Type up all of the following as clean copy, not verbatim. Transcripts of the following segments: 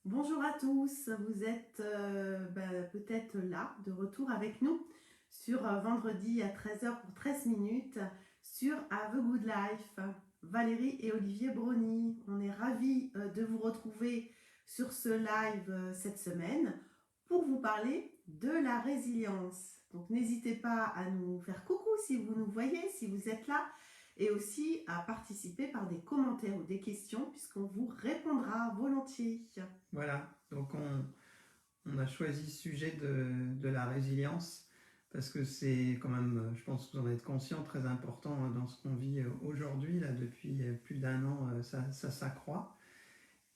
Bonjour à tous, vous êtes peut-être là, de retour avec nous sur vendredi à 13h pour 13 minutes sur Have a Good Life. Valérie et Olivier Brony, on est ravis de vous retrouver sur ce live cette semaine pour vous parler de la résilience. Donc n'hésitez pas à nous faire coucou si vous nous voyez, si vous êtes là, et aussi à participer par des commentaires ou des questions puisqu'on vous répondra volontiers. Voilà, donc on a choisi ce sujet de la résilience parce que c'est quand même, je pense que vous en êtes conscient, très important dans ce qu'on vit aujourd'hui, là depuis plus d'1 an, ça s'accroît.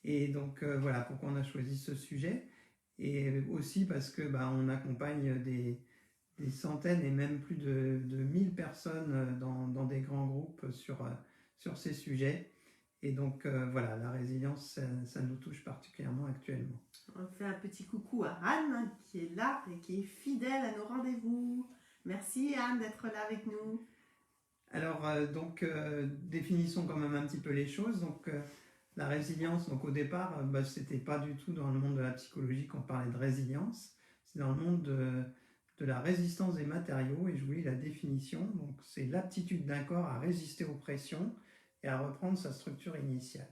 Et donc voilà pourquoi on a choisi ce sujet. Et aussi parce que on accompagne des centaines et même plus de 1000 personnes dans des grands groupes sur ces sujets. Et donc voilà, la résilience, ça nous touche particulièrement actuellement. On fait un petit coucou à Anne qui est là et qui est fidèle à nos rendez-vous. Merci Anne d'être là avec nous. Alors définissons quand même un petit peu les choses. Donc la résilience, donc au départ, c'était pas du tout dans le monde de la psychologie qu'on parlait de résilience. C'est dans le monde de la résistance des matériaux, et je vous lis la définition. Donc c'est l'aptitude d'un corps à résister aux pressions et à reprendre sa structure initiale.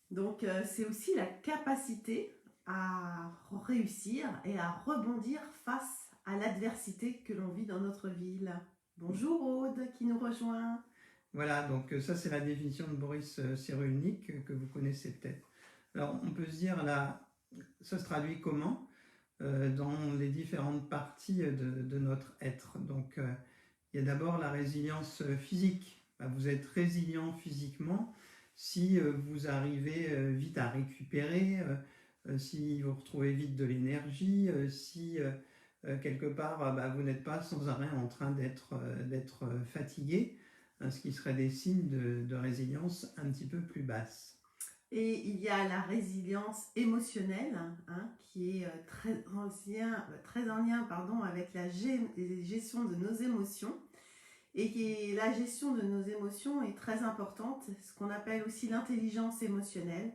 Donc c'est aussi la capacité à réussir et à rebondir face à l'adversité que l'on vit dans notre ville. Bonjour Aude qui nous rejoint. Voilà, donc ça c'est la définition de Boris Cyrulnik que vous connaissez peut-être. Alors on peut se dire là, ça se traduit comment dans les différentes parties de notre être. Donc il y a d'abord la résilience physique. Vous êtes résilient physiquement si vous arrivez vite à récupérer, si vous retrouvez vite de l'énergie, si quelque part vous n'êtes pas sans arrêt en train d'être fatigué, ce qui serait des signes de résilience un petit peu plus basse. Et il y a la résilience émotionnelle qui est très en lien avec la gestion de nos émotions. Et la gestion de nos émotions est très importante, ce qu'on appelle aussi l'intelligence émotionnelle.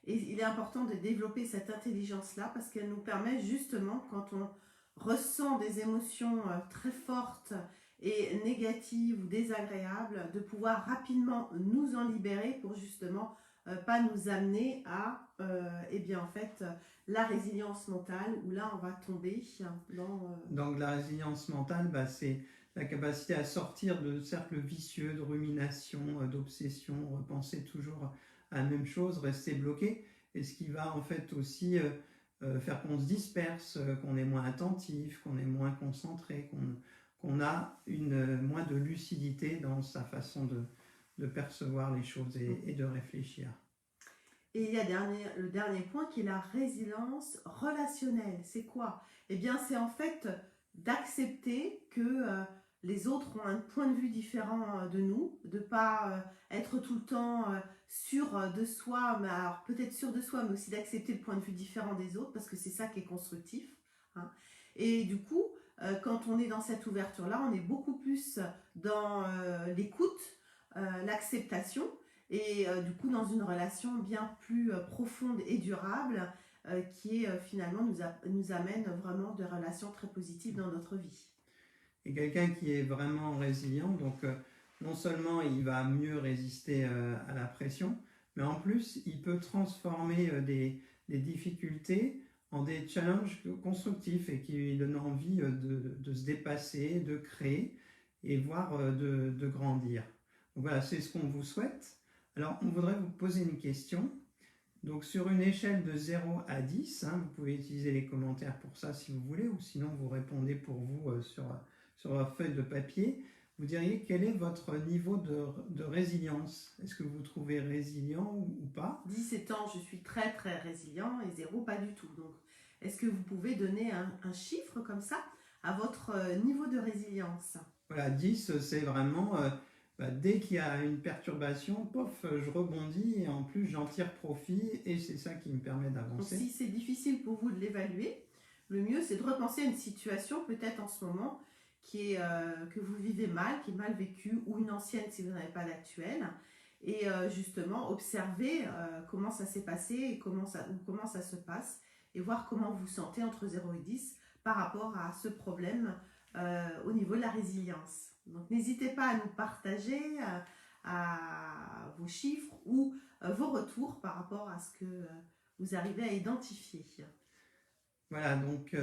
Et il est important de développer cette intelligence-là parce qu'elle nous permet justement, quand on ressent des émotions très fortes et négatives ou désagréables, de pouvoir rapidement nous en libérer pour justement pas nous amener à la résilience mentale, où là on va tomber dans... Donc la résilience mentale, c'est la capacité à sortir de cercles vicieux, de rumination, d'obsession, repenser toujours à la même chose, rester bloqué, et ce qui va en fait aussi faire qu'on se disperse, qu'on est moins attentif, qu'on est moins concentré, qu'on a moins de lucidité dans sa façon de percevoir les choses et de réfléchir. Et il y a le dernier point qui est la résilience relationnelle. C'est quoi? Eh bien, c'est en fait d'accepter que les autres ont un point de vue différent de nous, de ne pas être tout le temps sûr de soi, mais alors peut-être sûr de soi, mais aussi d'accepter le point de vue différent des autres, parce que c'est ça qui est constructif. Et du coup, quand on est dans cette ouverture-là, on est beaucoup plus dans l'écoute, l'acceptation, et du coup dans une relation bien plus profonde et durable qui finalement nous amène vraiment des relations très positives dans notre vie. Et quelqu'un qui est vraiment résilient, donc non seulement il va mieux résister à la pression, mais en plus il peut transformer des difficultés en des challenges constructifs et qui lui donnent envie de se dépasser, de créer et voire de grandir. Donc voilà, c'est ce qu'on vous souhaite. Alors on voudrait vous poser une question. Donc sur une échelle de 0 à 10, vous pouvez utiliser les commentaires pour ça si vous voulez, ou sinon vous répondez pour vous sur votre feuille de papier. Vous diriez quel est votre niveau de résilience? Est-ce que vous vous trouvez résilient ou pas? 17 ans, je suis très très résilient, et 0, pas du tout. Donc, est-ce que vous pouvez donner un chiffre comme ça à votre niveau de résilience? Voilà, 10, c'est vraiment... dès qu'il y a une perturbation, pof, je rebondis et en plus j'en tire profit et c'est ça qui me permet d'avancer. Si c'est difficile pour vous de l'évaluer, le mieux c'est de repenser à une situation peut-être en ce moment que vous vivez mal, qui est mal vécue, ou une ancienne si vous n'avez pas l'actuelle, et justement observer comment ça s'est passé et comment ça se passe et voir comment vous vous sentez entre 0 et 10 par rapport à ce problème au niveau de la résilience. Donc n'hésitez pas à nous partager à vos chiffres ou vos retours par rapport à ce que vous arrivez à identifier. Voilà, donc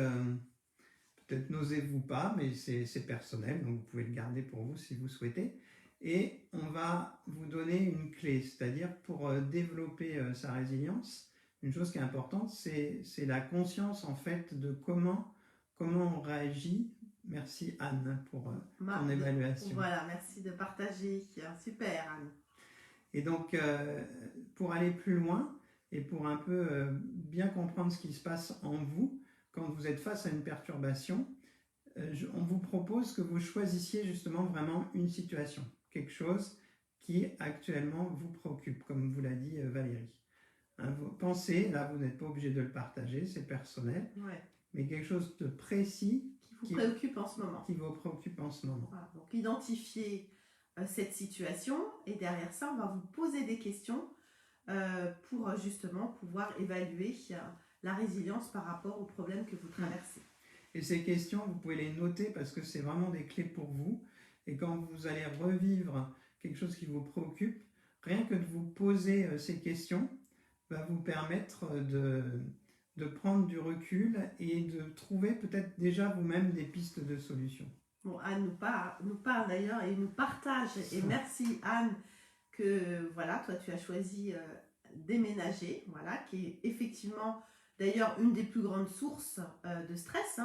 peut-être n'osez-vous pas, mais c'est personnel, donc vous pouvez le garder pour vous si vous souhaitez. Et on va vous donner une clé, c'est-à-dire pour développer sa résilience, une chose qui est importante, c'est la conscience en fait de comment on réagit. Merci Anne pour ton évaluation. Voilà, merci de partager. Super Anne. Et donc, pour aller plus loin et pour un peu bien comprendre ce qui se passe en vous, quand vous êtes face à une perturbation, on vous propose que vous choisissiez justement vraiment une situation, quelque chose qui actuellement vous préoccupe, comme vous l'a dit Valérie. Hein, vous pensez, là vous n'êtes pas obligé de le partager, c'est personnel, ouais. Mais quelque chose de précis qui vous préoccupe en ce moment. Qui vous préoccupe en ce moment. Voilà, donc identifiez cette situation et derrière ça, on va vous poser des questions pour justement pouvoir évaluer la résilience par rapport aux problèmes que vous traversez. Et ces questions, vous pouvez les noter parce que c'est vraiment des clés pour vous. Et quand vous allez revivre quelque chose qui vous préoccupe, rien que de vous poser ces questions va vous permettre de prendre du recul et de trouver peut-être déjà vous-même des pistes de solutions. Bon, Anne nous parle d'ailleurs et nous partage. Et merci Anne que voilà, toi tu as choisi déménager, voilà, qui est effectivement d'ailleurs une des plus grandes sources de stress,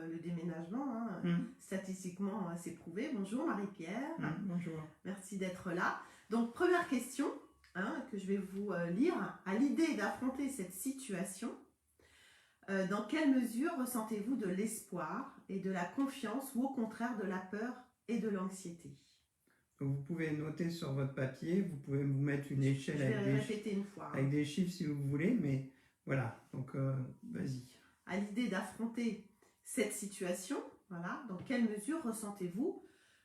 le déménagement, statistiquement c'est prouvé. Bonjour Marie-Pierre. Bonjour. Merci d'être là. Donc première question que je vais vous lire. À l'idée d'affronter cette situation, dans quelle mesure ressentez-vous de l'espoir et de la confiance ou au contraire de la peur et de l'anxiété? Vous pouvez noter sur votre papier, vous pouvez vous mettre une échelle avec des chiffres si vous voulez, mais voilà, donc vas-y. À l'idée d'affronter cette situation, voilà, dans quelle mesure ressentez-vous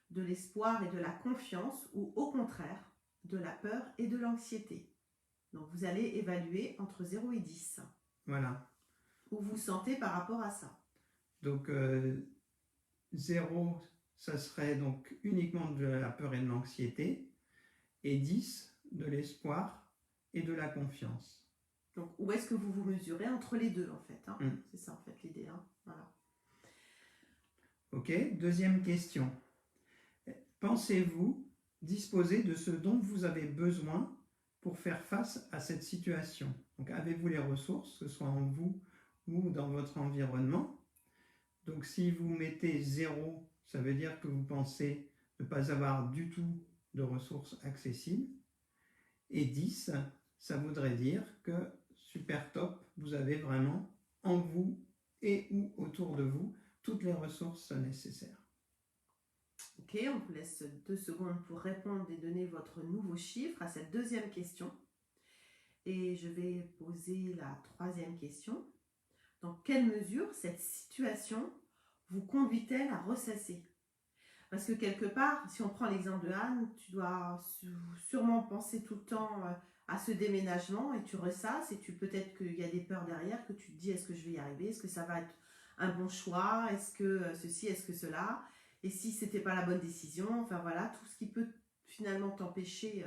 de l'espoir et de la confiance ou au contraire de la peur et de l'anxiété? Donc vous allez évaluer entre 0 et 10. Voilà. Où vous sentez par rapport à ça. Donc 0, ça serait donc uniquement de la peur et de l'anxiété, et 10, de l'espoir et de la confiance. Donc où est-ce que vous vous mesurez entre les deux en fait, C'est ça en fait l'idée, voilà. Ok, deuxième question. Pensez-vous disposer de ce dont vous avez besoin pour faire face à cette situation? Donc avez-vous les ressources, que ce soit en vous ou dans votre environnement? Donc si vous mettez 0, ça veut dire que vous pensez ne pas avoir du tout de ressources accessibles. Et 10, ça voudrait dire que super top, vous avez vraiment en vous et ou autour de vous toutes les ressources nécessaires. Ok, on vous laisse 2 secondes pour répondre et donner votre nouveau chiffre à cette deuxième question. Et je vais poser la troisième question. Dans quelle mesure cette situation vous conduit-elle à ressasser? Parce que quelque part, si on prend l'exemple de Anne, tu dois sûrement penser tout le temps à ce déménagement et tu ressasses et peut-être qu'il y a des peurs derrière que tu te dis est-ce que je vais y arriver, est-ce que ça va être un bon choix, est-ce que ceci, est-ce que cela, et si c'était pas la bonne décision, enfin voilà, tout ce qui peut finalement t'empêcher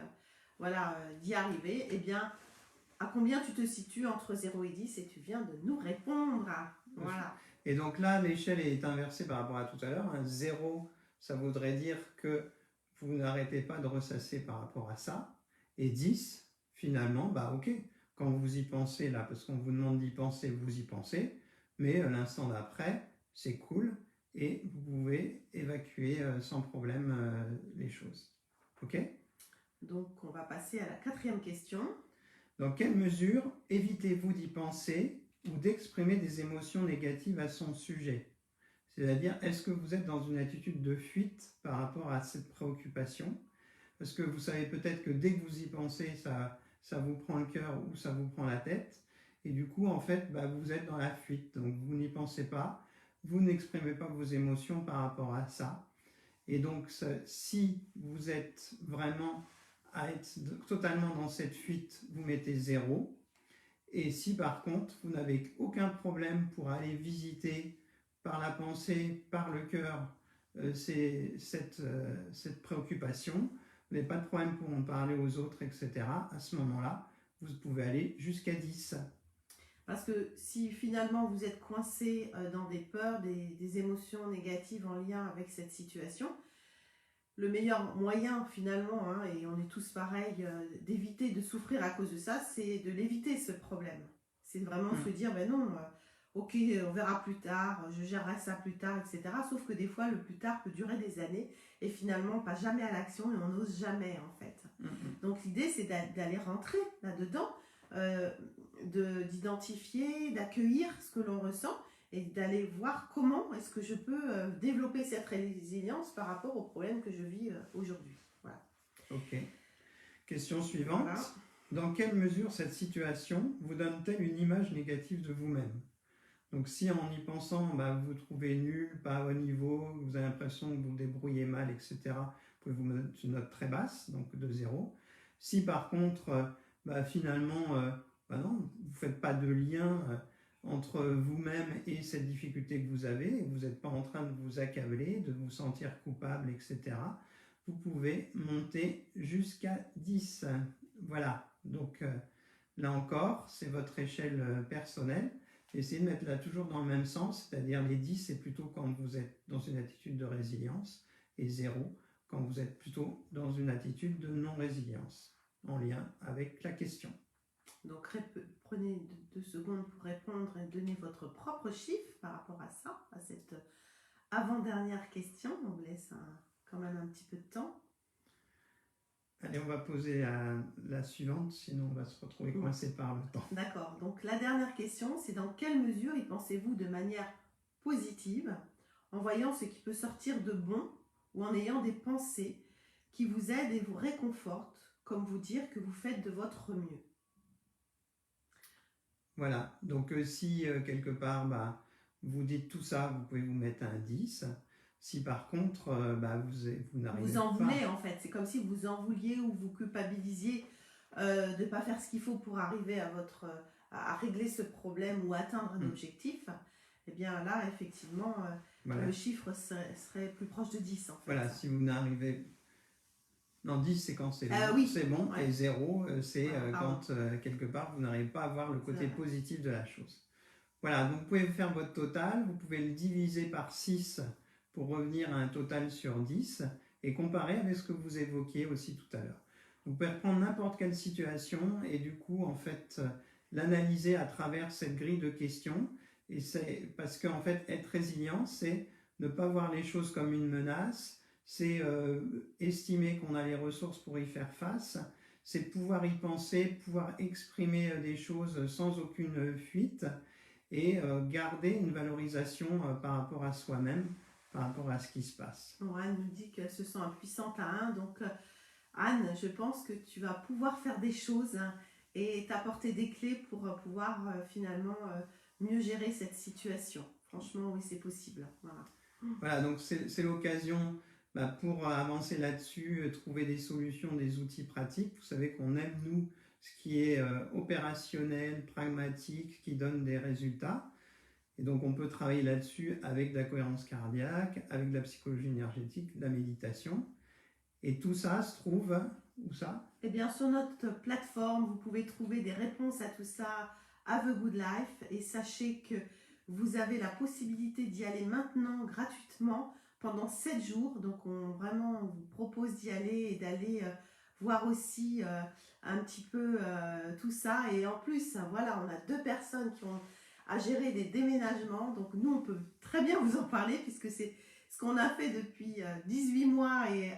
d'y arriver, eh bien à combien tu te situes entre 0 et 10 et tu viens de nous répondre. Voilà. Et donc là, l'échelle est inversée par rapport à tout à l'heure. 0, ça voudrait dire que vous n'arrêtez pas de ressasser par rapport à ça. Et 10, finalement, ok, quand vous y pensez là, parce qu'on vous demande d'y penser, vous y pensez, mais l'instant d'après, c'est cool et vous pouvez évacuer sans problème les choses. Ok ? Donc, on va passer à la 4e question. Dans quelle mesure évitez-vous d'y penser ou d'exprimer des émotions négatives à son sujet? C'est-à-dire, est-ce que vous êtes dans une attitude de fuite par rapport à cette préoccupation? Parce que vous savez peut-être que dès que vous y pensez, ça vous prend le cœur ou ça vous prend la tête. Et du coup, en fait, vous êtes dans la fuite. Donc, vous n'y pensez pas. Vous n'exprimez pas vos émotions par rapport à ça. Et donc, si vous êtes vraiment à être totalement dans cette fuite, vous mettez 0. Et si par contre, vous n'avez aucun problème pour aller visiter par la pensée, par le cœur, cette préoccupation, vous n'avez pas de problème pour en parler aux autres, etc., à ce moment-là, vous pouvez aller jusqu'à 10. Parce que si finalement vous êtes coincé dans des peurs, des émotions négatives en lien avec cette situation, le meilleur moyen finalement, hein, et on est tous pareils, d'éviter de souffrir à cause de ça, c'est de l'éviter ce problème. C'est vraiment se dire, ben non, ok, on verra plus tard, je gérerai ça plus tard, etc. Sauf que des fois, le plus tard peut durer des années et finalement, on passe jamais à l'action et on n'ose jamais en fait. Donc l'idée, c'est d'aller rentrer là-dedans, d'identifier, d'accueillir ce que l'on ressent et d'aller voir comment est-ce que je peux développer cette résilience par rapport aux problèmes que je vis aujourd'hui. Voilà. Ok. Question suivante. Voilà. Dans quelle mesure cette situation vous donne-t-elle une image négative de vous-même? Donc si en y pensant, vous vous trouvez nul, pas au niveau, vous avez l'impression que vous vous débrouillez mal, etc., vous pouvez vous mettre une note très basse, donc de 0. Si par contre, finalement, non, vous ne faites pas de lien entre vous-même et cette difficulté que vous avez, et vous n'êtes pas en train de vous accabler, de vous sentir coupable, etc., vous pouvez monter jusqu'à 10. Voilà, donc là encore, c'est votre échelle personnelle. Essayez de mettre là toujours dans le même sens, c'est-à-dire les 10, c'est plutôt quand vous êtes dans une attitude de résilience, et 0, quand vous êtes plutôt dans une attitude de non-résilience, en lien avec la question. Donc prenez 2 secondes pour répondre et donner votre propre chiffre par rapport à ça, à cette avant-dernière question. On vous laisse quand même un petit peu de temps. Allez, on va poser la suivante, sinon on va se retrouver coincé par le temps. D'accord, donc la dernière question, c'est dans quelle mesure y pensez-vous de manière positive, en voyant ce qui peut sortir de bon ou en ayant des pensées qui vous aident et vous réconfortent, comme vous dire que vous faites de votre mieux. Voilà, donc si quelque part vous dites tout ça, vous pouvez vous mettre un 10. Si par contre vous n'arrivez vous en voulez en fait, c'est comme si vous en vouliez ou vous culpabilisiez de ne pas faire ce qu'il faut pour arriver à régler ce problème ou atteindre un objectif, et bien là effectivement le chiffre serait plus proche de 10 en fait. Voilà, si vous n'arrivez... Non, 10 c'est quand c'est bon, ouais. Et 0 c'est quand quelque part vous n'arrivez pas à voir le côté positif de la chose. Voilà, donc vous pouvez faire votre total, vous pouvez le diviser par 6 pour revenir à un total sur 10 et comparer avec ce que vous évoquiez aussi tout à l'heure. Vous pouvez reprendre n'importe quelle situation et du coup en fait l'analyser à travers cette grille de questions, et c'est parce qu'en fait être résilient, c'est ne pas voir les choses comme une menace, c'est estimer qu'on a les ressources pour y faire face, c'est pouvoir y penser, pouvoir exprimer des choses sans aucune fuite et garder une valorisation par rapport à soi-même, par rapport à ce qui se passe. Bon, Anne nous dit qu'elle se sent impuissante à 1, donc Anne, je pense que tu vas pouvoir faire des choses et t'apporter des clés pour pouvoir finalement mieux gérer cette situation. Franchement, oui, c'est possible. Voilà, donc c'est l'occasion pour avancer là-dessus, trouver des solutions, des outils pratiques. Vous savez qu'on aime, nous, ce qui est opérationnel, pragmatique, qui donne des résultats. Et donc, on peut travailler là-dessus avec de la cohérence cardiaque, avec de la psychologie énergétique, de la méditation. Et tout ça se trouve, où ça? Eh bien, sur notre plateforme, vous pouvez trouver des réponses à tout ça, Have a Good Life. Et sachez que vous avez la possibilité d'y aller maintenant gratuitement pendant 7 jours. Donc, on vous propose d'y aller et d'aller voir aussi un petit peu tout ça. Et en plus, voilà, on a 2 personnes qui ont à gérer des déménagements. Donc, nous, on peut très bien vous en parler puisque c'est ce qu'on a fait depuis 18 mois et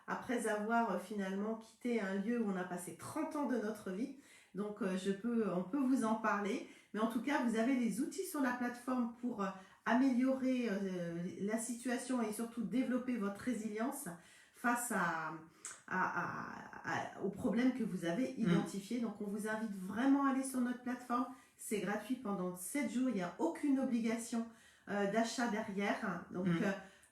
après avoir finalement quitté un lieu où on a passé 30 ans de notre vie. Donc, on peut vous en parler. Mais en tout cas, vous avez les outils sur la plateforme pour améliorer la situation et surtout développer votre résilience face aux problèmes que vous avez identifiés. Donc, on vous invite vraiment à aller sur notre plateforme. C'est gratuit pendant 7 jours. Il n'y a aucune obligation d'achat derrière. Donc,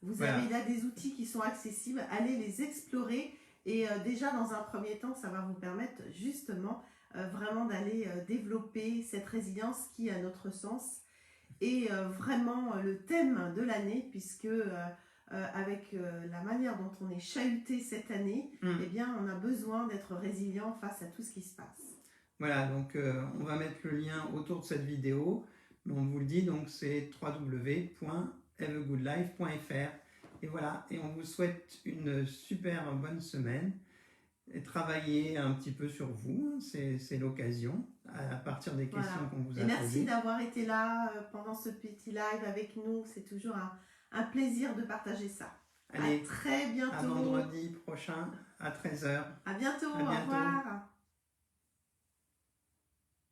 vous avez là des outils qui sont accessibles. Allez les explorer Et déjà, dans un premier temps, ça va vous permettre justement vraiment d'aller développer cette résilience qui, à notre sens, est vraiment le thème de l'année, puisque avec la manière dont on est chahuté cette année, eh bien, on a besoin d'être résilient face à tout ce qui se passe. Voilà, donc on va mettre le lien autour de cette vidéo, mais on vous le dit, donc c'est www.haveagoodlife.fr. Et voilà, et on vous souhaite une super bonne semaine. Et travailler un petit peu sur vous, hein, c'est l'occasion, à partir des questions qu'on vous a posées. Et merci posées. d'avoir été là pendant ce petit live avec nous, c'est toujours un plaisir de partager ça. Allez, à très bientôt. à vendredi prochain à 13h. À bientôt, À bientôt. au revoir.